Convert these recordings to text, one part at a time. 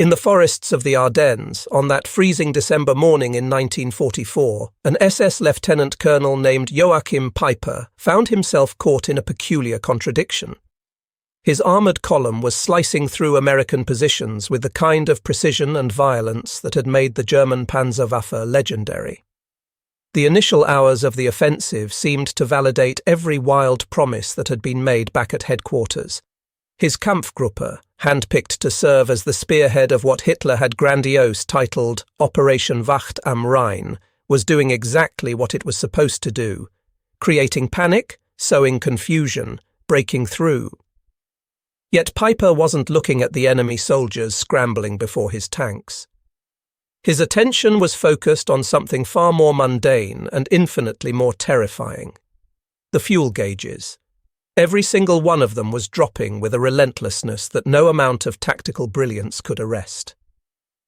In the forests of the Ardennes, on that freezing December morning in 1944, an SS lieutenant colonel named Joachim Peiper found himself caught in a peculiar contradiction. His armoured column was slicing through American positions with the kind of precision and violence that had made the German Panzerwaffe legendary. The initial hours of the offensive seemed to validate every wild promise that had been made back at headquarters. His Kampfgruppe, handpicked to serve as the spearhead of what Hitler had grandiose titled Operation Wacht am Rhein, was doing exactly what it was supposed to do, creating panic, sowing confusion, breaking through. Yet Peiper wasn't looking at the enemy soldiers scrambling before his tanks. His attention was focused on something far more mundane and infinitely more terrifying: the fuel gauges. Every single one of them was dropping with a relentlessness that no amount of tactical brilliance could arrest.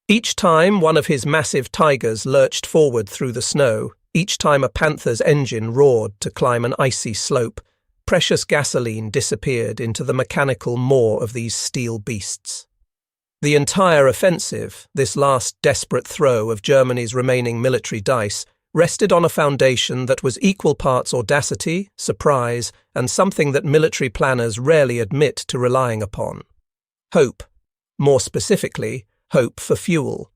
Each time one of his massive Tigers lurched forward through the snow, each time a Panther's engine roared to climb an icy slope, precious gasoline disappeared into the mechanical maw of these steel beasts. The entire offensive, this last desperate throw of Germany's remaining military dice, rested on a foundation that was equal parts audacity, surprise, and something that military planners rarely admit to relying upon: hope. More specifically, hope for fuel.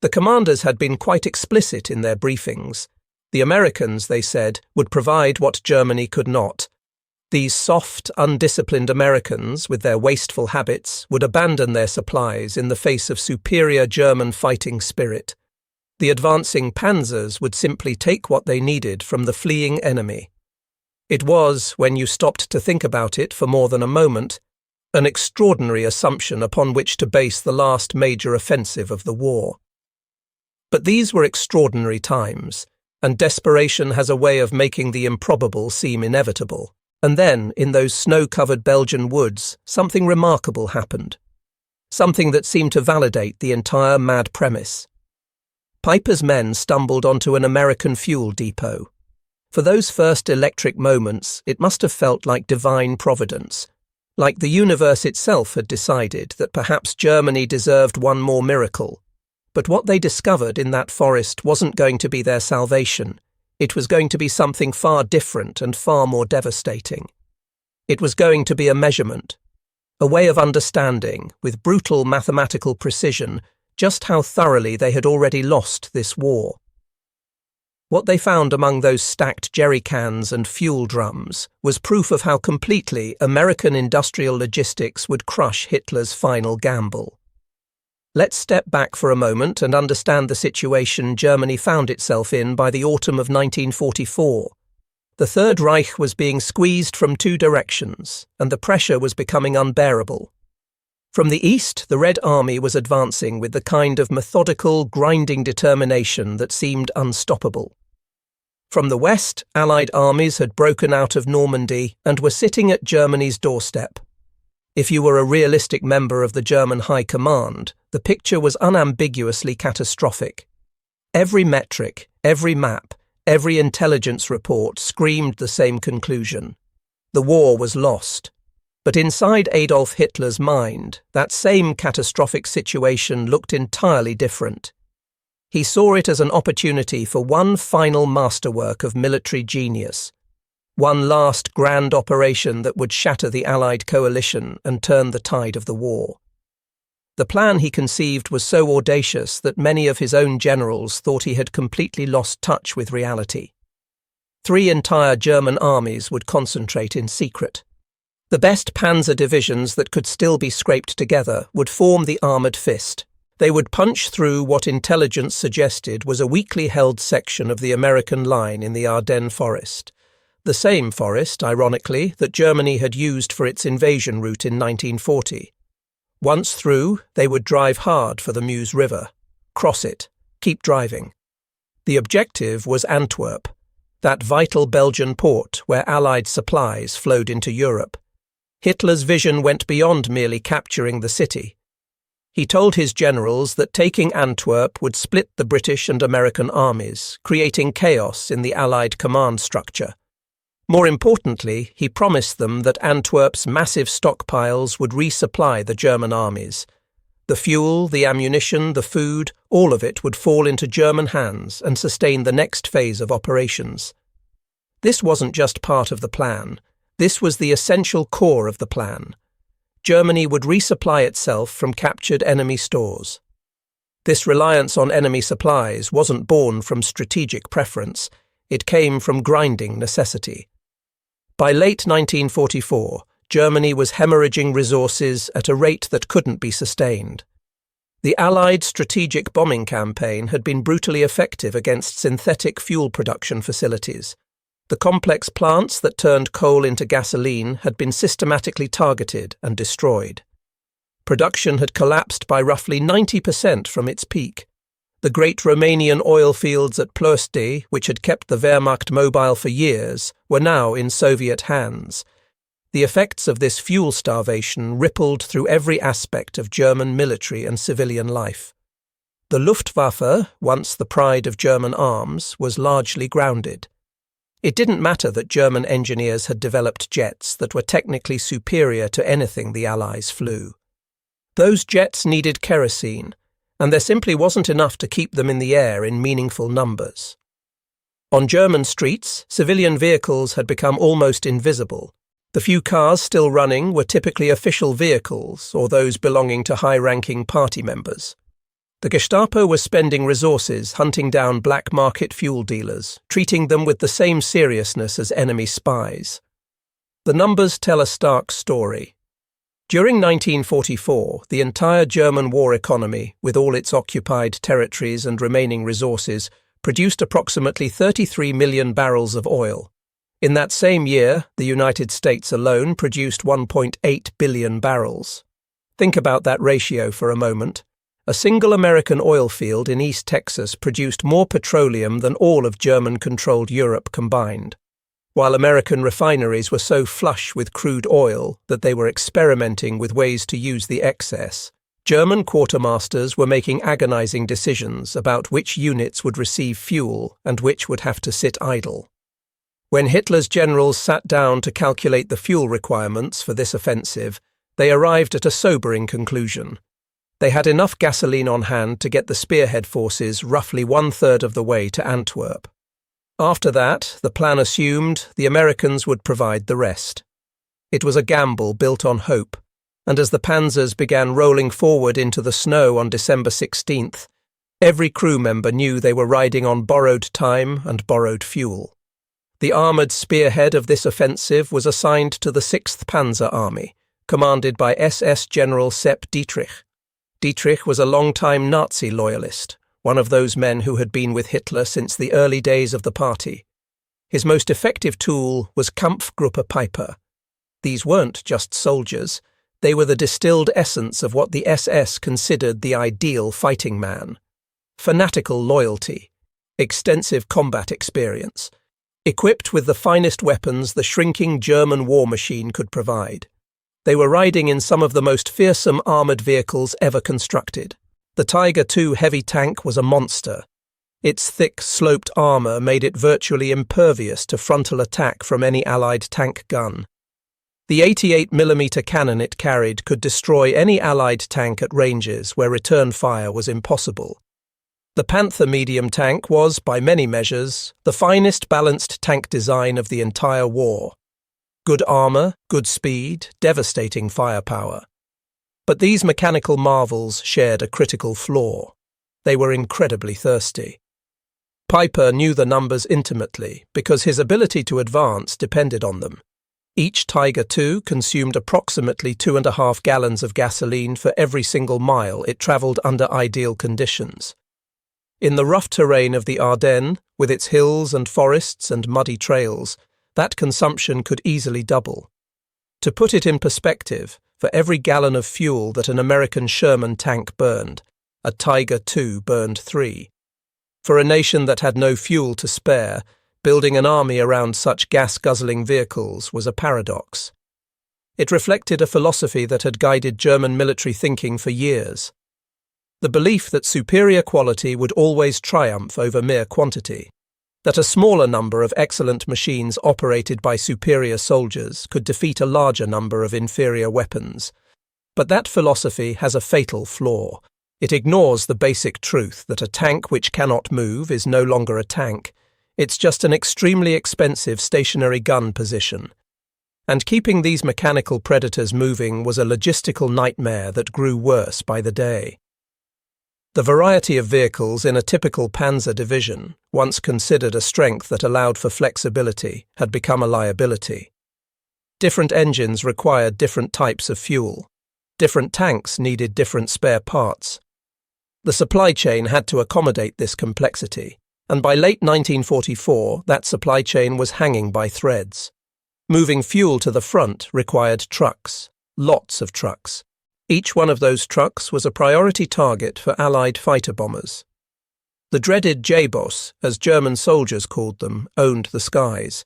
The commanders had been quite explicit in their briefings. The Americans, they said, would provide what Germany could not. These soft, undisciplined Americans, with their wasteful habits, would abandon their supplies in the face of superior German fighting spirit. The advancing panzers would simply take what they needed from the fleeing enemy. It was, when you stopped to think about it for more than a moment, an extraordinary assumption upon which to base the last major offensive of the war. But these were extraordinary times, and desperation has a way of making the improbable seem inevitable. And then, in those snow-covered Belgian woods, something remarkable happened. Something that seemed to validate the entire mad premise. Peiper's men stumbled onto an American fuel depot. For those first electric moments, it must have felt like divine providence, like the universe itself had decided that perhaps Germany deserved one more miracle. But what they discovered in that forest wasn't going to be their salvation. It was going to be something far different and far more devastating. It was going to be a measurement, a way of understanding, with brutal mathematical precision, just how thoroughly they had already lost this war. What they found among those stacked jerry cans and fuel drums was proof of how completely American industrial logistics would crush Hitler's final gamble. Let's step back for a moment and understand the situation Germany found itself in by the autumn of 1944. The Third Reich was being squeezed from two directions, and the pressure was becoming unbearable. From the east, the Red Army was advancing with the kind of methodical, grinding determination that seemed unstoppable. From the west, Allied armies had broken out of Normandy and were sitting at Germany's doorstep. If you were a realistic member of the German High Command, the picture was unambiguously catastrophic. Every metric, every map, every intelligence report screamed the same conclusion. The war was lost. But inside Adolf Hitler's mind, that same catastrophic situation looked entirely different. He saw it as an opportunity for one final masterwork of military genius, one last grand operation that would shatter the Allied coalition and turn the tide of the war. The plan he conceived was so audacious that many of his own generals thought he had completely lost touch with reality. 3 entire German armies would concentrate in secret. The best panzer divisions that could still be scraped together would form the armoured fist. They would punch through what intelligence suggested was a weakly held section of the American line in the Ardennes forest. The same forest, ironically, that Germany had used for its invasion route in 1940. Once through, they would drive hard for the Meuse River, cross it, keep driving. The objective was Antwerp, that vital Belgian port where Allied supplies flowed into Europe. Hitler's vision went beyond merely capturing the city. He told his generals that taking Antwerp would split the British and American armies, creating chaos in the Allied command structure. More importantly, he promised them that Antwerp's massive stockpiles would resupply the German armies. The fuel, the ammunition, the food, all of it would fall into German hands and sustain the next phase of operations. This wasn't just part of the plan. This was the essential core of the plan. Germany would resupply itself from captured enemy stores. This reliance on enemy supplies wasn't born from strategic preference. It came from grinding necessity. By late 1944, Germany was hemorrhaging resources at a rate that couldn't be sustained. The Allied strategic bombing campaign had been brutally effective against synthetic fuel production facilities. The complex plants that turned coal into gasoline had been systematically targeted and destroyed. Production had collapsed by roughly 90% from its peak. The great Romanian oil fields at Ploiești, which had kept the Wehrmacht mobile for years, were now in Soviet hands. The effects of this fuel starvation rippled through every aspect of German military and civilian life. The Luftwaffe, once the pride of German arms, was largely grounded. It didn't matter that German engineers had developed jets that were technically superior to anything the Allies flew. Those jets needed kerosene, and there simply wasn't enough to keep them in the air in meaningful numbers. On German streets, civilian vehicles had become almost invisible. The few cars still running were typically official vehicles or those belonging to high-ranking party members. The Gestapo was spending resources hunting down black market fuel dealers, treating them with the same seriousness as enemy spies. The numbers tell a stark story. During 1944, the entire German war economy, with all its occupied territories and remaining resources, produced approximately 33 million barrels of oil. In that same year, the United States alone produced 1.8 billion barrels. Think about that ratio for a moment. A single American oil field in East Texas produced more petroleum than all of German-controlled Europe combined, while American refineries were so flush with crude oil that they were experimenting with ways to use the excess. German quartermasters were making agonizing decisions about which units would receive fuel and which would have to sit idle. When Hitler's generals sat down to calculate the fuel requirements for this offensive, they arrived at a sobering conclusion. They had enough gasoline on hand to get the spearhead forces roughly one-third of the way to Antwerp. After that, the plan assumed the Americans would provide the rest. It was a gamble built on hope, and as the panzers began rolling forward into the snow on December 16th, every crew member knew they were riding on borrowed time and borrowed fuel. The armoured spearhead of this offensive was assigned to the 6th Panzer Army, commanded by SS General Sepp Dietrich. Dietrich was a long-time Nazi loyalist, one of those men who had been with Hitler since the early days of the party. His most effective tool was Kampfgruppe Peiper. These weren't just soldiers, they were the distilled essence of what the SS considered the ideal fighting man. Fanatical loyalty, extensive combat experience, equipped with the finest weapons the shrinking German war machine could provide. They were riding in some of the most fearsome armoured vehicles ever constructed. The Tiger II heavy tank was a monster. Its thick, sloped armour made it virtually impervious to frontal attack from any Allied tank gun. The 88mm cannon it carried could destroy any Allied tank at ranges where return fire was impossible. The Panther medium tank was, by many measures, the finest balanced tank design of the entire war. Good armour, good speed, devastating firepower. But these mechanical marvels shared a critical flaw. They were incredibly thirsty. Peiper knew the numbers intimately because his ability to advance depended on them. Each Tiger II consumed approximately 2.5 gallons of gasoline for every single mile it travelled under ideal conditions. In the rough terrain of the Ardennes, with its hills and forests and muddy trails, that consumption could easily double. To put it in perspective, for every gallon of fuel that an American Sherman tank burned, a Tiger II burned 3. For a nation that had no fuel to spare, building an army around such gas-guzzling vehicles was a paradox. It reflected a philosophy that had guided German military thinking for years. The belief that superior quality would always triumph over mere quantity, that a smaller number of excellent machines operated by superior soldiers could defeat a larger number of inferior weapons. But that philosophy has a fatal flaw. It ignores the basic truth that a tank which cannot move is no longer a tank. It's just an extremely expensive stationary gun position. And keeping these mechanical predators moving was a logistical nightmare that grew worse by the day. The variety of vehicles in a typical Panzer division, once considered a strength that allowed for flexibility, had become a liability. Different engines required different types of fuel. Different tanks needed different spare parts. The supply chain had to accommodate this complexity, and by late 1944 that supply chain was hanging by threads. Moving fuel to the front required trucks, lots of trucks. Each one of those trucks was a priority target for Allied fighter bombers. The dreaded J-Boss, as German soldiers called them, owned the skies.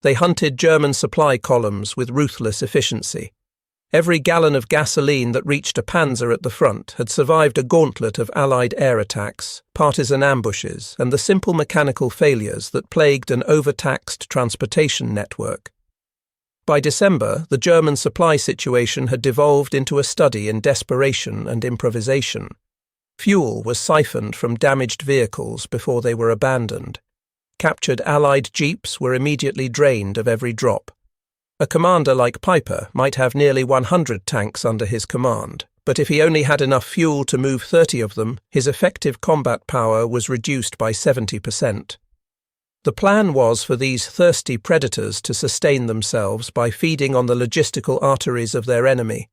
They hunted German supply columns with ruthless efficiency. Every gallon of gasoline that reached a Panzer at the front had survived a gauntlet of Allied air attacks, partisan ambushes, and the simple mechanical failures that plagued an overtaxed transportation network. By December, the German supply situation had devolved into a study in desperation and improvisation. Fuel was siphoned from damaged vehicles before they were abandoned. Captured Allied jeeps were immediately drained of every drop. A commander like Peiper might have nearly 100 tanks under his command, but if he only had enough fuel to move 30 of them, his effective combat power was reduced by 70%. The plan was for these thirsty predators to sustain themselves by feeding on the logistical arteries of their enemy.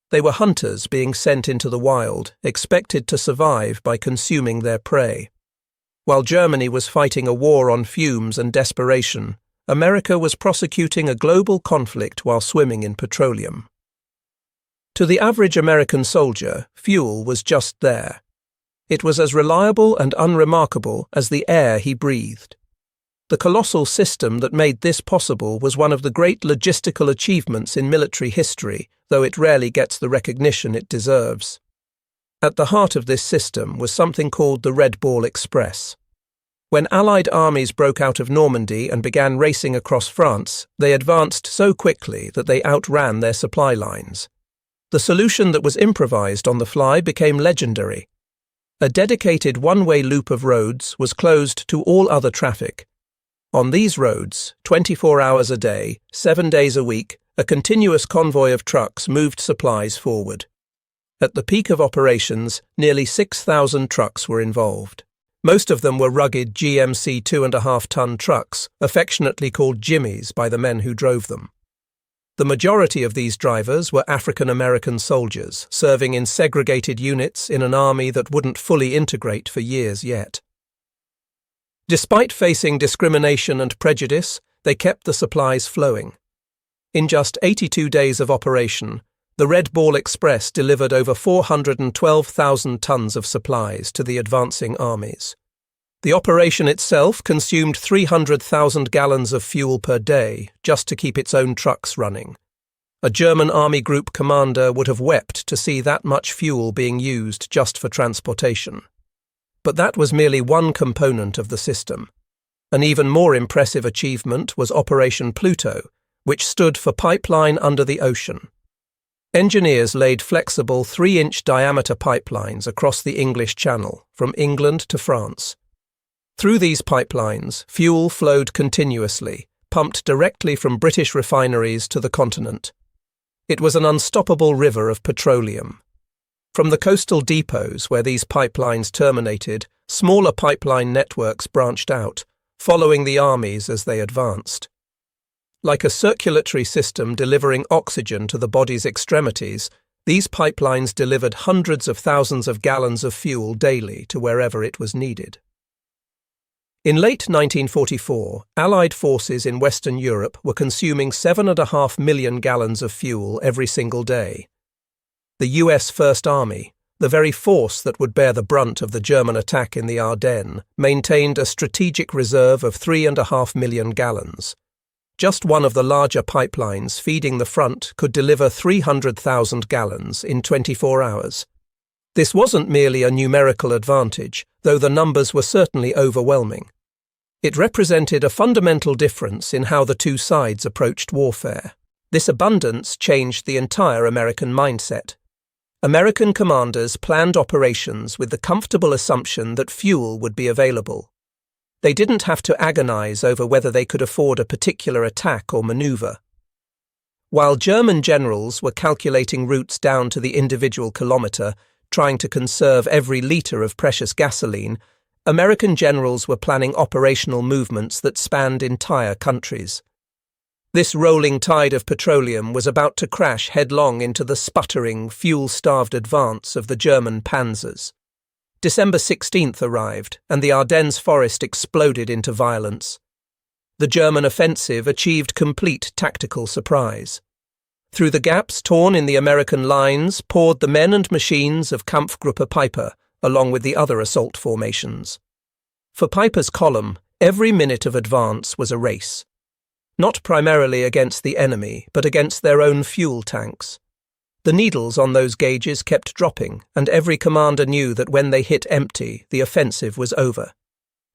They were hunters being sent into the wild, expected to survive by consuming their prey. While Germany was fighting a war on fumes and desperation, America was prosecuting a global conflict while swimming in petroleum. To the average American soldier, fuel was just there. It was as reliable and unremarkable as the air he breathed. The colossal system that made this possible was one of the great logistical achievements in military history, though it rarely gets the recognition it deserves. At the heart of this system was something called the Red Ball Express. When Allied armies broke out of Normandy and began racing across France, they advanced so quickly that they outran their supply lines. The solution that was improvised on the fly became legendary. A dedicated one-way loop of roads was closed to all other traffic. On these roads, 24 hours a day, 7 days a week, a continuous convoy of trucks moved supplies forward. At the peak of operations, nearly 6,000 trucks were involved. Most of them were rugged GMC 2.5-ton trucks, affectionately called Jimmies by the men who drove them. The majority of these drivers were African-American soldiers, serving in segregated units in an army that wouldn't fully integrate for years yet. Despite facing discrimination and prejudice, they kept the supplies flowing. In just 82 days of operation, the Red Ball Express delivered over 412,000 tons of supplies to the advancing armies. The operation itself consumed 300,000 gallons of fuel per day just to keep its own trucks running. A German army group commander would have wept to see that much fuel being used just for transportation. But that was merely one component of the system. An even more impressive achievement was Operation Pluto, which stood for Pipeline Under the Ocean. Engineers laid flexible 3-inch diameter pipelines across the English Channel, from England to France. Through these pipelines, fuel flowed continuously, pumped directly from British refineries to the continent. It was an unstoppable river of petroleum. From the coastal depots where these pipelines terminated, smaller pipeline networks branched out, following the armies as they advanced. Like a circulatory system delivering oxygen to the body's extremities, these pipelines delivered hundreds of thousands of gallons of fuel daily to wherever it was needed. In late 1944, Allied forces in Western Europe were consuming 7.5 million gallons of fuel every single day. The US First Army, the very force that would bear the brunt of the German attack in the Ardennes, maintained a strategic reserve of 3.5 million gallons. Just one of the larger pipelines feeding the front could deliver 300,000 gallons in 24 hours. This wasn't merely a numerical advantage, though the numbers were certainly overwhelming. It represented a fundamental difference in how the two sides approached warfare. This abundance changed the entire American mindset. American commanders planned operations with the comfortable assumption that fuel would be available. They didn't have to agonize over whether they could afford a particular attack or maneuver. While German generals were calculating routes down to the individual kilometer, trying to conserve every liter of precious gasoline, American generals were planning operational movements that spanned entire countries. This rolling tide of petroleum was about to crash headlong into the sputtering, fuel-starved advance of the German panzers. December 16th arrived, and the Ardennes forest exploded into violence. The German offensive achieved complete tactical surprise. Through the gaps torn in the American lines poured the men and machines of Kampfgruppe Peiper, along with the other assault formations. For Peiper's column, every minute of advance was a race. Not primarily against the enemy, but against their own fuel tanks. The needles on those gauges kept dropping, and every commander knew that when they hit empty, the offensive was over.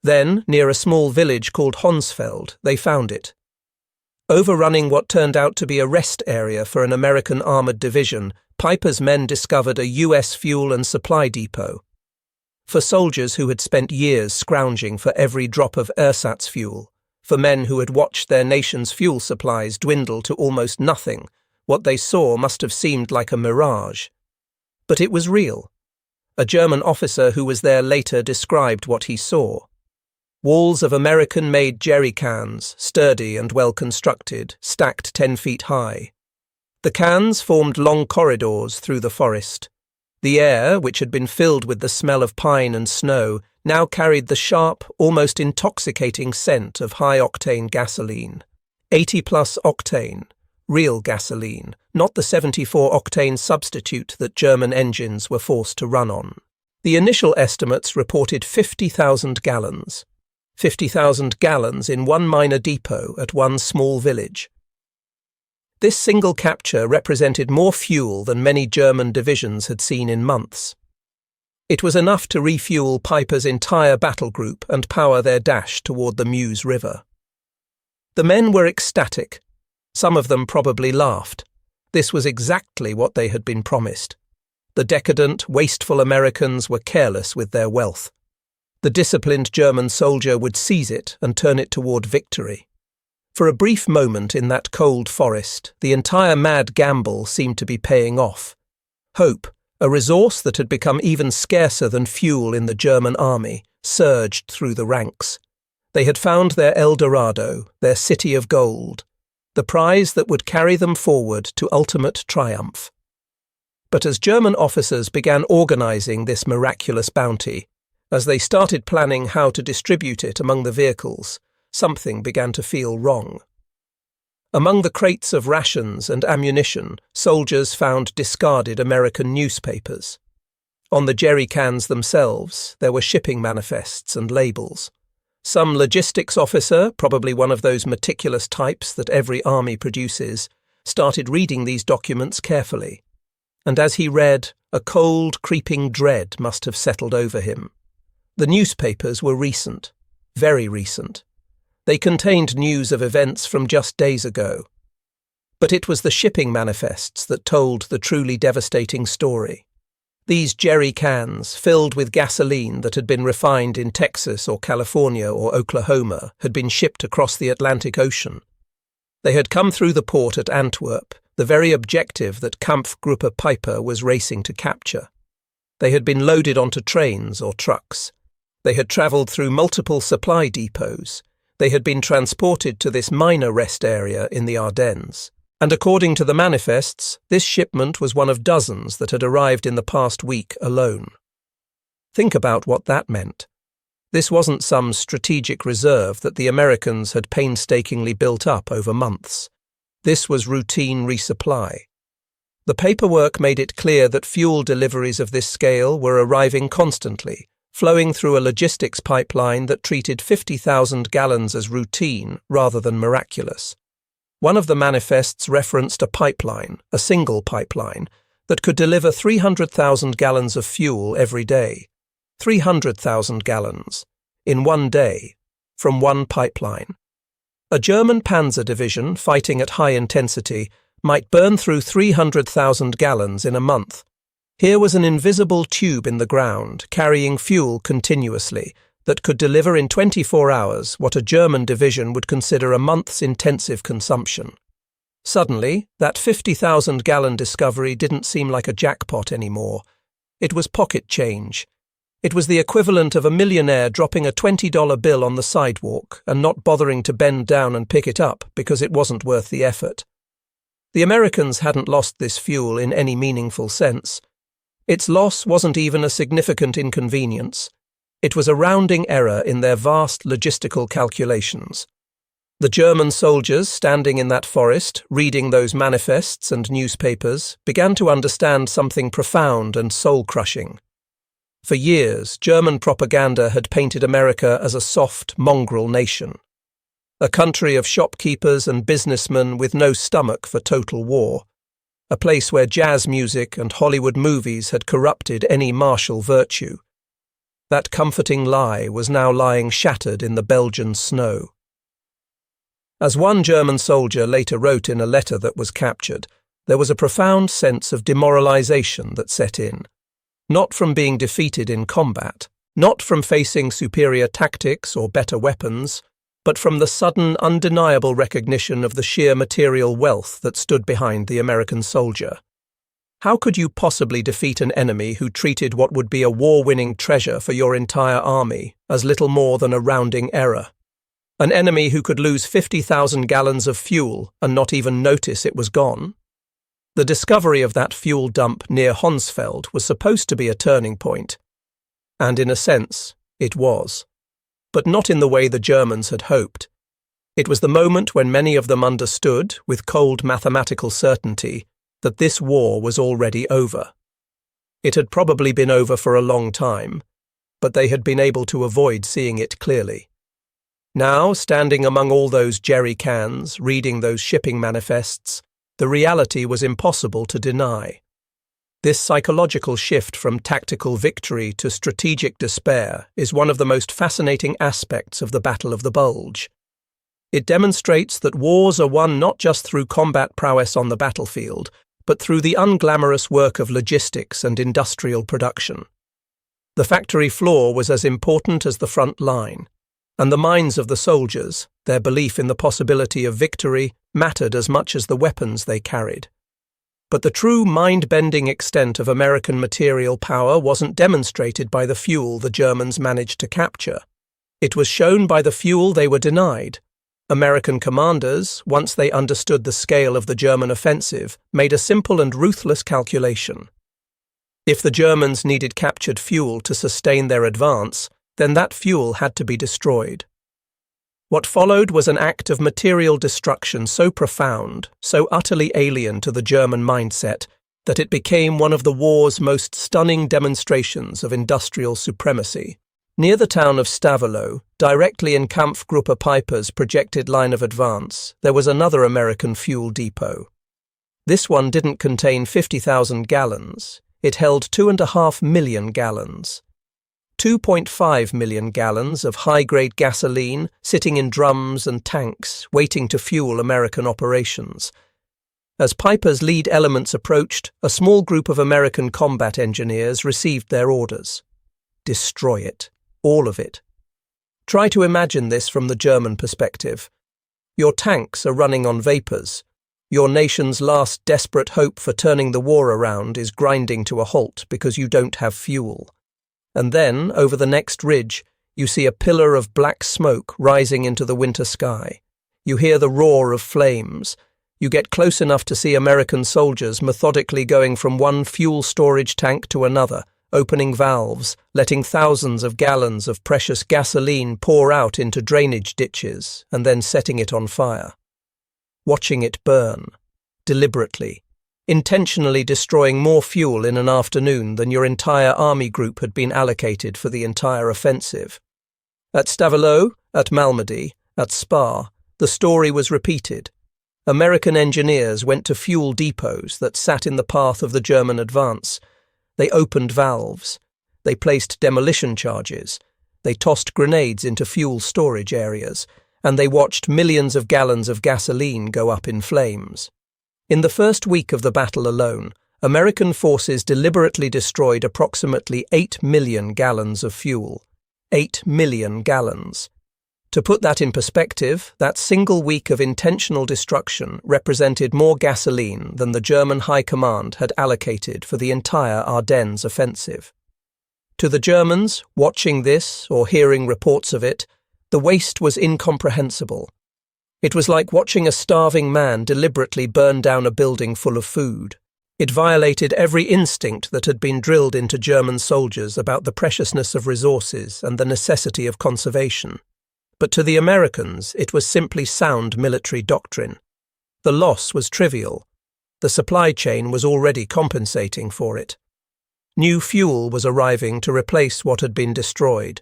Then, near a small village called Honsfeld, they found it. Overrunning what turned out to be a rest area for an American armored division, Peiper's men discovered a U.S. fuel and supply depot. For soldiers who had spent years scrounging for every drop of ersatz fuel, for men who had watched their nation's fuel supplies dwindle to almost nothing, what they saw must have seemed like a mirage. But it was real. A German officer who was there later described what he saw. Walls of American-made jerry cans, sturdy and well-constructed, stacked 10 feet high. The cans formed long corridors through the forest. The air, which had been filled with the smell of pine and snow, now carried the sharp, almost intoxicating scent of high-octane gasoline. 80-plus octane, real gasoline, not the 74-octane substitute that German engines were forced to run on. The initial estimates reported 50,000 gallons. 50,000 gallons in one minor depot at one small village. This single capture represented more fuel than many German divisions had seen in months. It was enough to refuel Peiper's entire battle group and power their dash toward the Meuse River. The men were ecstatic. Some of them probably laughed. This was exactly what they had been promised. The decadent, wasteful Americans were careless with their wealth. The disciplined German soldier would seize it and turn it toward victory. For a brief moment in that cold forest, the entire mad gamble seemed to be paying off. Hope, a resource that had become even scarcer than fuel in the German army, surged through the ranks. They had found their El Dorado, their city of gold, the prize that would carry them forward to ultimate triumph. But as German officers began organizing this miraculous bounty, as they started planning how to distribute it among the vehicles, something began to feel wrong. Among the crates of rations and ammunition, soldiers found discarded American newspapers. On the jerry cans themselves, there were shipping manifests and labels. Some logistics officer, probably one of those meticulous types that every army produces, started reading these documents carefully. And as he read, a cold, creeping dread must have settled over him. The newspapers were recent, very recent. They contained news of events from just days ago. But it was the shipping manifests that told the truly devastating story. These jerry cans, filled with gasoline that had been refined in Texas or California or Oklahoma, had been shipped across the Atlantic Ocean. They had come through the port at Antwerp, the very objective that Kampfgruppe Peiper was racing to capture. They had been loaded onto trains or trucks. They had travelled through multiple supply depots. They had been transported to this minor rest area in the Ardennes. And according to the manifests, this shipment was one of dozens that had arrived in the past week alone. Think about what that meant. This wasn't some strategic reserve that the Americans had painstakingly built up over months. This was routine resupply. The paperwork made it clear that fuel deliveries of this scale were arriving constantly, flowing through a logistics pipeline that treated 50,000 gallons as routine rather than miraculous. One of the manifests referenced a pipeline, a single pipeline, that could deliver 300,000 gallons of fuel every day. 300,000 gallons, in one day, from one pipeline. A German panzer division fighting at high intensity might burn through 300,000 gallons in a month. Here was an invisible tube in the ground, carrying fuel continuously, that could deliver in 24 hours what a German division would consider a month's intensive consumption. Suddenly, that 50,000-gallon discovery didn't seem like a jackpot anymore. It was pocket change. It was the equivalent of a millionaire dropping a $20 bill on the sidewalk and not bothering to bend down and pick it up because it wasn't worth the effort. The Americans hadn't lost this fuel in any meaningful sense. Its loss wasn't even a significant inconvenience. It was a rounding error in their vast logistical calculations. The German soldiers standing in that forest, reading those manifests and newspapers, began to understand something profound and soul-crushing. For years, German propaganda had painted America as a soft, mongrel nation. A country of shopkeepers and businessmen with no stomach for total war. A place where jazz music and Hollywood movies had corrupted any martial virtue. That comforting lie was now lying shattered in the Belgian snow. As one German soldier later wrote in a letter that was captured, there was a profound sense of demoralization that set in. Not from being defeated in combat, not from facing superior tactics or better weapons, but from the sudden, undeniable recognition of the sheer material wealth that stood behind the American soldier. How could you possibly defeat an enemy who treated what would be a war-winning treasure for your entire army as little more than a rounding error? An enemy who could lose 50,000 gallons of fuel and not even notice it was gone? The discovery of that fuel dump near Honsfeld was supposed to be a turning point. And in a sense, it was. But not in the way the Germans had hoped. It was the moment when many of them understood, with cold mathematical certainty, that this war was already over. It had probably been over for a long time, but they had been able to avoid seeing it clearly. Now, standing among all those jerry cans, reading those shipping manifests, the reality was impossible to deny. This psychological shift from tactical victory to strategic despair is one of the most fascinating aspects of the Battle of the Bulge. It demonstrates that wars are won not just through combat prowess on the battlefield, but through the unglamorous work of logistics and industrial production. The factory floor was as important as the front line, and the minds of the soldiers, their belief in the possibility of victory, mattered as much as the weapons they carried. But the true mind-bending extent of American material power wasn't demonstrated by the fuel the Germans managed to capture. It was shown by the fuel they were denied. American commanders, once they understood the scale of the German offensive, made a simple and ruthless calculation. If the Germans needed captured fuel to sustain their advance, then that fuel had to be destroyed. What followed was an act of material destruction so profound, so utterly alien to the German mindset, that it became one of the war's most stunning demonstrations of industrial supremacy. Near the town of Stavelot, directly in Kampfgruppe Peiper's projected line of advance, there was another American fuel depot. This one didn't contain 50,000 gallons. It held 2.5 million gallons. 2.5 million gallons of high-grade gasoline sitting in drums and tanks, waiting to fuel American operations. As Peiper's lead elements approached, a small group of American combat engineers received their orders. Destroy it. All of it. Try to imagine this from the German perspective. Your tanks are running on vapors. Your nation's last desperate hope for turning the war around is grinding to a halt because you don't have fuel. And then, over the next ridge, you see a pillar of black smoke rising into the winter sky. You hear the roar of flames. You get close enough to see American soldiers methodically going from one fuel storage tank to another, opening valves, letting thousands of gallons of precious gasoline pour out into drainage ditches, and then setting it on fire. Watching it burn, deliberately, intentionally destroying more fuel in an afternoon than your entire army group had been allocated for the entire offensive. At Stavelot, at Malmedy, at Spa, the story was repeated. American engineers went to fuel depots that sat in the path of the German advance. They opened valves. They placed demolition charges. They tossed grenades into fuel storage areas, and they watched millions of gallons of gasoline go up in flames. In the first week of the battle alone, American forces deliberately destroyed approximately 8 million gallons of fuel. 8 million gallons. To put that in perspective, that single week of intentional destruction represented more gasoline than the German High Command had allocated for the entire Ardennes offensive. To the Germans, watching this or hearing reports of it, the waste was incomprehensible. It was like watching a starving man deliberately burn down a building full of food. It violated every instinct that had been drilled into German soldiers about the preciousness of resources and the necessity of conservation. But to the Americans, it was simply sound military doctrine. The loss was trivial. The supply chain was already compensating for it. New fuel was arriving to replace what had been destroyed.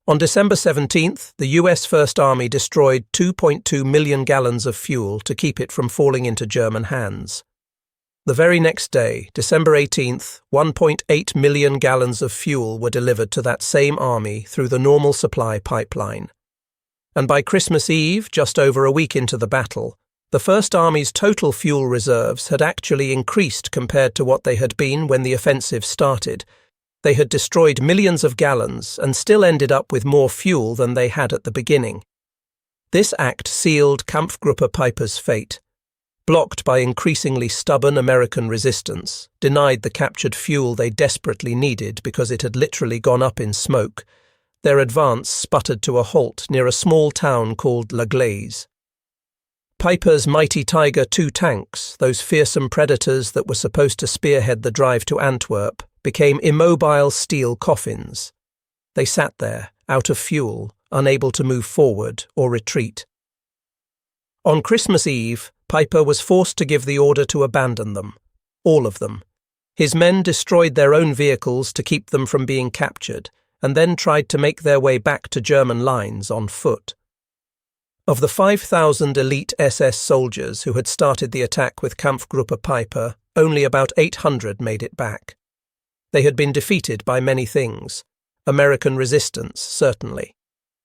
On December 17th, the US First Army destroyed 2.2 million gallons of fuel to keep it from falling into German hands. The very next day, December 18th, 1.8 million gallons of fuel were delivered to that same army through the normal supply pipeline. And by Christmas Eve, just over a week into the battle, the First Army's total fuel reserves had actually increased compared to what they had been when the offensive started. They had destroyed millions of gallons and still ended up with more fuel than they had at the beginning. This act sealed Kampfgruppe Peiper's fate. Blocked by increasingly stubborn American resistance, denied the captured fuel they desperately needed because it had literally gone up in smoke, their advance sputtered to a halt near a small town called La Glaise. Peiper's mighty Tiger II tanks, those fearsome predators that were supposed to spearhead the drive to Antwerp, became immobile steel coffins. They sat there, out of fuel, unable to move forward or retreat. On Christmas Eve, Peiper was forced to give the order to abandon them, all of them. His men destroyed their own vehicles to keep them from being captured, and then tried to make their way back to German lines on foot. Of the 5,000 elite SS soldiers who had started the attack with Kampfgruppe Peiper, only about 800 made it back. They had been defeated by many things. American resistance, certainly.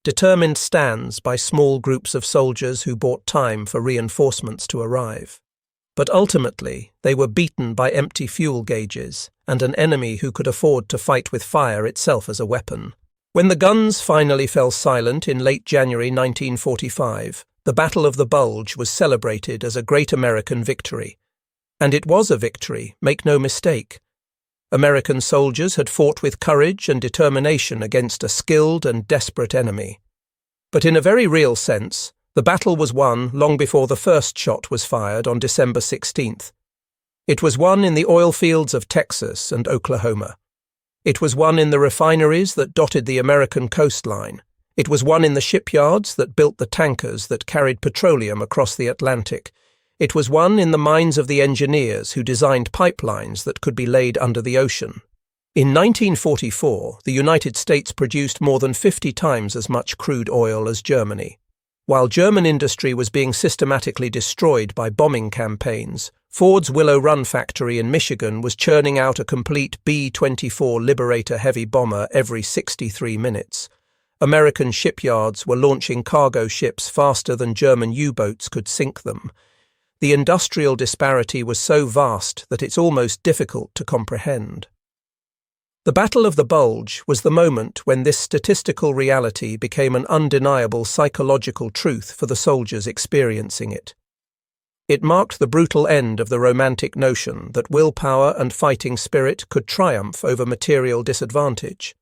Determined stands by small groups of soldiers who bought time for reinforcements to arrive. But ultimately, they were beaten by empty fuel gauges and an enemy who could afford to fight with fire itself as a weapon. When the guns finally fell silent in late January 1945, the Battle of the Bulge was celebrated as a great American victory. And it was a victory, make no mistake. American soldiers had fought with courage and determination against a skilled and desperate enemy. But in a very real sense, the battle was won long before the first shot was fired on December 16th. It was won in the oil fields of Texas and Oklahoma. It was won in the refineries that dotted the American coastline. It was won in the shipyards that built the tankers that carried petroleum across the Atlantic. It was won in the minds of the engineers who designed pipelines that could be laid under the ocean. In 1944, the United States produced more than 50 times as much crude oil as Germany. While German industry was being systematically destroyed by bombing campaigns, Ford's Willow Run factory in Michigan was churning out a complete B-24 Liberator heavy bomber every 63 minutes. American shipyards were launching cargo ships faster than German U-boats could sink them. The industrial disparity was so vast that it's almost difficult to comprehend. The Battle of the Bulge was the moment when this statistical reality became an undeniable psychological truth for the soldiers experiencing it. It marked the brutal end of the romantic notion that willpower and fighting spirit could triumph over material disadvantage.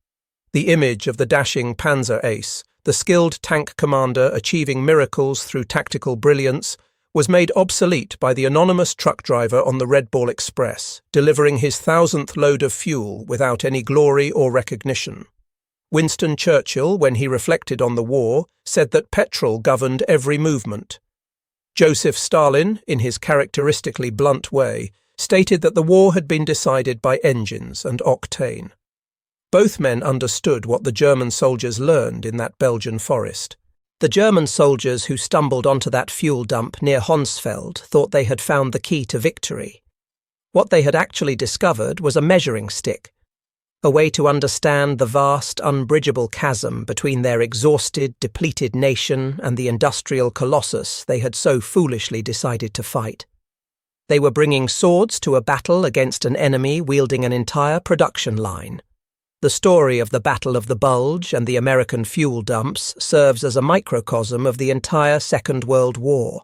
The image of the dashing Panzer ace, the skilled tank commander achieving miracles through tactical brilliance, was made obsolete by the anonymous truck driver on the Red Ball Express, delivering his 1,000th load of fuel without any glory or recognition. Winston Churchill, when he reflected on the war, said that petrol governed every movement. Joseph Stalin, in his characteristically blunt way, stated that the war had been decided by engines and octane. Both men understood what the German soldiers learned in that Belgian forest. The German soldiers who stumbled onto that fuel dump near Honsfeld thought they had found the key to victory. What they had actually discovered was a measuring stick, a way to understand the vast, unbridgeable chasm between their exhausted, depleted nation and the industrial colossus they had so foolishly decided to fight. They were bringing swords to a battle against an enemy wielding an entire production line. The story of the Battle of the Bulge and the American fuel dumps serves as a microcosm of the entire Second World War.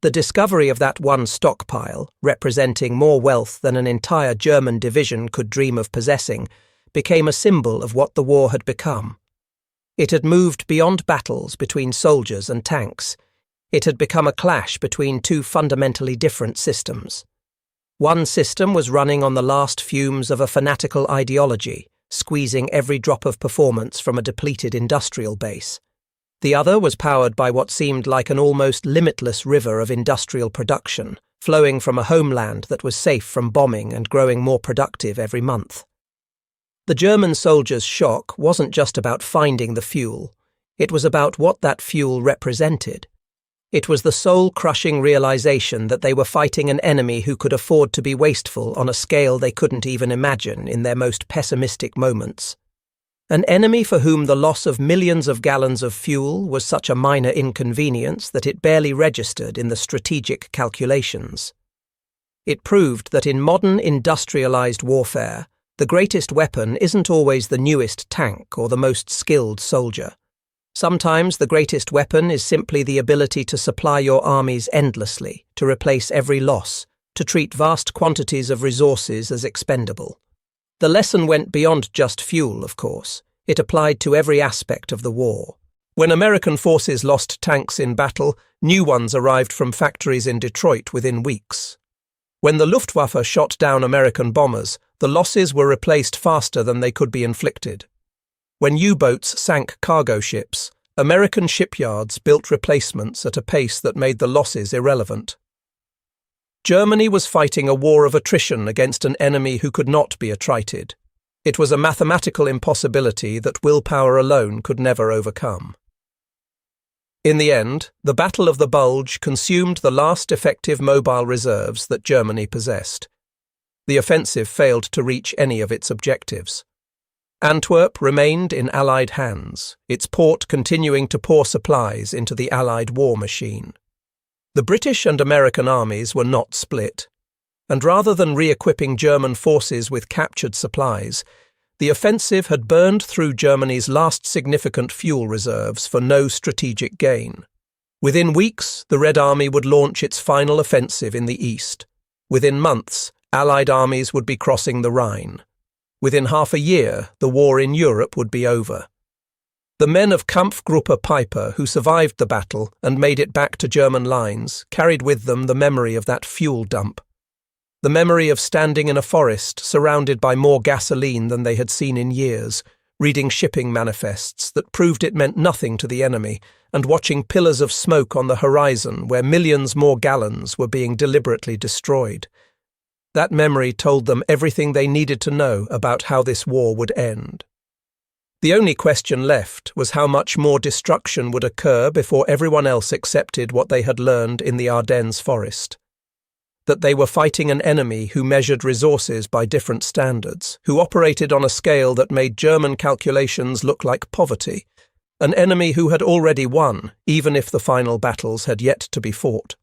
The discovery of that one stockpile, representing more wealth than an entire German division could dream of possessing, became a symbol of what the war had become. It had moved beyond battles between soldiers and tanks. It had become a clash between two fundamentally different systems. One system was running on the last fumes of a fanatical ideology, squeezing every drop of performance from a depleted industrial base. The other was powered by what seemed like an almost limitless river of industrial production, flowing from a homeland that was safe from bombing and growing more productive every month. The German soldiers' shock wasn't just about finding the fuel. It was about what that fuel represented. It was the soul-crushing realization that they were fighting an enemy who could afford to be wasteful on a scale they couldn't even imagine in their most pessimistic moments. An enemy for whom the loss of millions of gallons of fuel was such a minor inconvenience that it barely registered in the strategic calculations. It proved that in modern industrialized warfare, the greatest weapon isn't always the newest tank or the most skilled soldier. Sometimes the greatest weapon is simply the ability to supply your armies endlessly, to replace every loss, to treat vast quantities of resources as expendable. The lesson went beyond just fuel, of course. It applied to every aspect of the war. When American forces lost tanks in battle, new ones arrived from factories in Detroit within weeks. When the Luftwaffe shot down American bombers, the losses were replaced faster than they could be inflicted. When U-boats sank cargo ships, American shipyards built replacements at a pace that made the losses irrelevant. Germany was fighting a war of attrition against an enemy who could not be attrited. It was a mathematical impossibility that willpower alone could never overcome. In the end, the Battle of the Bulge consumed the last effective mobile reserves that Germany possessed. The offensive failed to reach any of its objectives. Antwerp remained in Allied hands, its port continuing to pour supplies into the Allied war machine. The British and American armies were not split, and rather than re-equipping German forces with captured supplies, the offensive had burned through Germany's last significant fuel reserves for no strategic gain. Within weeks, the Red Army would launch its final offensive in the east. Within months, Allied armies would be crossing the Rhine. Within half a year, the war in Europe would be over. The men of Kampfgruppe Peiper who survived the battle and made it back to German lines carried with them the memory of that fuel dump. The memory of standing in a forest surrounded by more gasoline than they had seen in years, reading shipping manifests that proved it meant nothing to the enemy, and watching pillars of smoke on the horizon where millions more gallons were being deliberately destroyed. That memory told them everything they needed to know about how this war would end. The only question left was how much more destruction would occur before everyone else accepted what they had learned in the Ardennes forest. That they were fighting an enemy who measured resources by different standards, who operated on a scale that made German calculations look like poverty, an enemy who had already won, even if the final battles had yet to be fought.